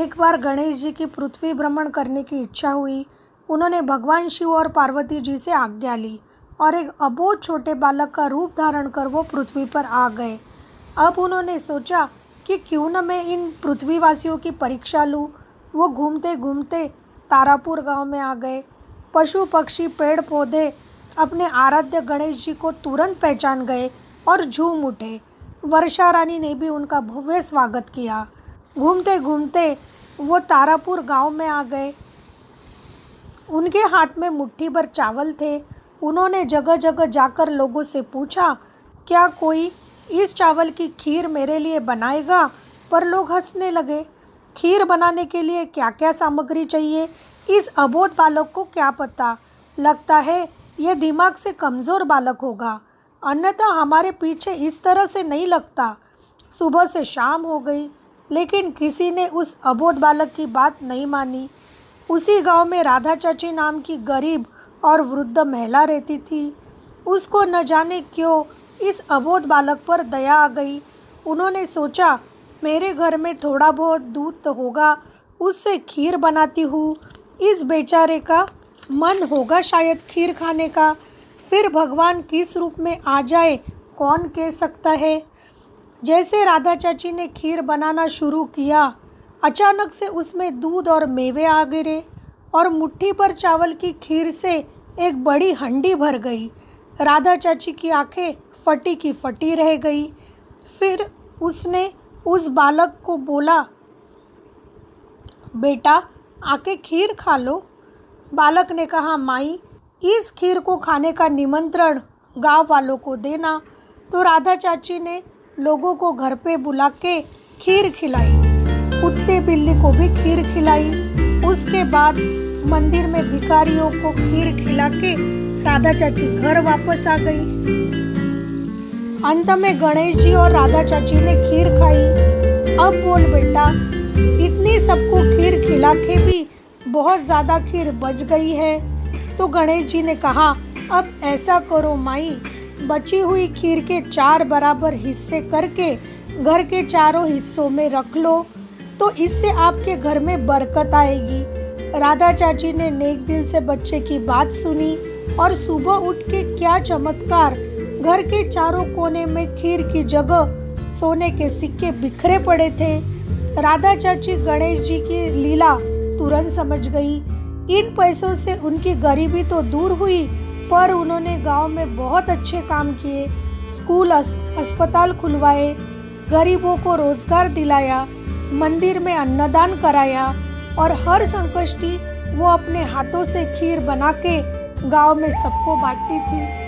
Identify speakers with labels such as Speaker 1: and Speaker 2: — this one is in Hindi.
Speaker 1: एक बार गणेश जी की पृथ्वी भ्रमण करने की इच्छा हुई। उन्होंने भगवान शिव और पार्वती जी से आज्ञा ली और एक अबोध छोटे बालक का रूप धारण कर वो पृथ्वी पर आ गए। अब उन्होंने सोचा कि क्यों न मैं इन पृथ्वीवासियों की परीक्षा लूँ। वो घूमते घूमते तारापुर गांव में आ गए। पशु पक्षी पेड़ पौधे अपने आराध्य गणेश जी को तुरंत पहचान गए और झूम उठे। वर्षा रानी ने भी उनका भव्य स्वागत किया। घूमते घूमते वो तारापुर गांव में आ गए। उनके हाथ में मुट्ठी भर चावल थे। उन्होंने जगह जगह जाकर लोगों से पूछा, क्या कोई इस चावल की खीर मेरे लिए बनाएगा? पर लोग हंसने लगे। खीर बनाने के लिए क्या क्या सामग्री चाहिए, इस अबोध बालक को क्या पता। लगता है यह दिमाग से कमज़ोर बालक होगा, अन्यथा हमारे पीछे इस तरह से नहीं लगता। सुबह से शाम हो गई, लेकिन किसी ने उस अबोध बालक की बात नहीं मानी। उसी गांव में राधा चाची नाम की गरीब और वृद्ध महिला रहती थी। उसको न जाने क्यों इस अबोध बालक पर दया आ गई। उन्होंने सोचा, मेरे घर में थोड़ा बहुत दूध तो होगा, उससे खीर बनाती हूँ। इस बेचारे का मन होगा शायद खीर खाने का। फिर भगवान किस रूप में आ जाए कौन कह सकता है। जैसे राधा चाची ने खीर बनाना शुरू किया, अचानक से उसमें दूध और मेवे आ गिरे और मुट्ठी भर चावल की खीर से एक बड़ी हंडी भर गई। राधा चाची की आंखें फटी की फटी रह गई। फिर उसने उस बालक को बोला, बेटा आके खीर खा लो। बालक ने कहा, माई इस खीर को खाने का निमंत्रण गांव वालों को देना। तो राधा चाची ने लोगों को घर पे बुला के खीर खिलाई। कुत्ते बिल्ली को भी खीर खिलाई। उसके बाद मंदिर में भिखारियों को खीर खिला के राधा चाची घर वापस आ गई। अंत में गणेश जी और राधा चाची ने खीर खाई। अब बोल बेटा, इतनी सबको खीर खिला के भी बहुत ज़्यादा खीर बच गई है। तो गणेश जी ने कहा, अब ऐसा करो माई, बची हुई खीर के 4 बराबर हिस्से करके घर के चारों हिस्सों में रख लो, तो इससे आपके घर में बरकत आएगी। राधा चाची ने नेक दिल से बच्चे की बात सुनी और सुबह उठ के क्या चमत्कार, घर के चारों कोने में खीर की जगह सोने के सिक्के बिखरे पड़े थे। राधा चाची गणेश जी की लीला तुरंत समझ गई। इन पैसों से उनकी गरीबी तो दूर हुई, पर उन्होंने गांव में बहुत अच्छे काम किए। स्कूल अस्पताल खुलवाए, गरीबों को रोजगार दिलाया, मंदिर में अन्नदान कराया और हर संकष्टी वो अपने हाथों से खीर बना के गांव में सबको बांटती थी।